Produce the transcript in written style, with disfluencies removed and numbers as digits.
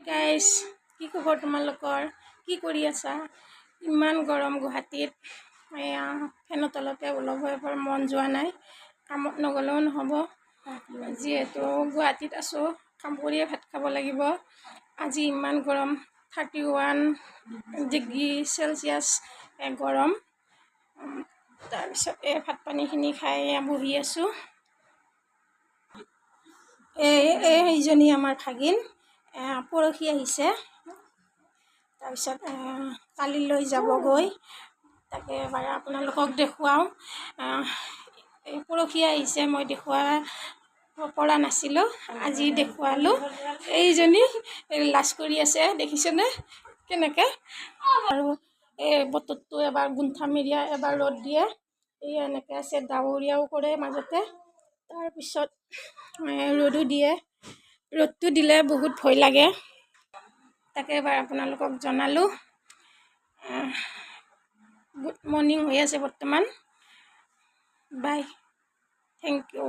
Guys, কি খবৰ তোমালোকৰ? কি কৰি আছা? ইমান গৰম গুৱাহাটীত। এয়া ফেনৰ তলতে ওলাব মন যোৱা নাই। কামত নগ'লেও নহ'ব, যিহেতু গুৱাহাটীত আছোঁ। কাম কৰিয়ে ভাত খাব লাগিব। আজি ইমান গৰম, 31 ডিগ্ৰী চেলচিয়াছ গৰম। তাৰপিছত ভাত পানীখিনি খাই বহি আছোঁ। এইজনী আমাৰ ভাগিন, পৰহি আহিছে। তাৰপিছত কালিলৈ যাবগৈ। তাকে এবাৰ আপোনালোকক দেখুৱাওঁ। পৰহি আহিছে, মই দেখুৱাব পৰা নাছিলোঁ, আজি দেখুৱালোঁ। এইজনী লাজ কৰি আছে, দেখিছেনে কেনেকৈ? আৰু এই বতৰটো এবাৰ গুণ্ঠামেৰীয়া, এবাৰ ৰ'দ দিয়ে। এই এনেকৈ আছে, ডাৱৰীয়াও কৰে মাজতে, তাৰপিছত ৰ'দো দিয়ে। ৰ'দটো দিলে বহুত ভয় লাগে। তাকে এবাৰ আপোনালোকক জনালোঁ। গুড মৰ্ণিং হৈ আছে বৰ্তমান। বাই, থেংক ইউ।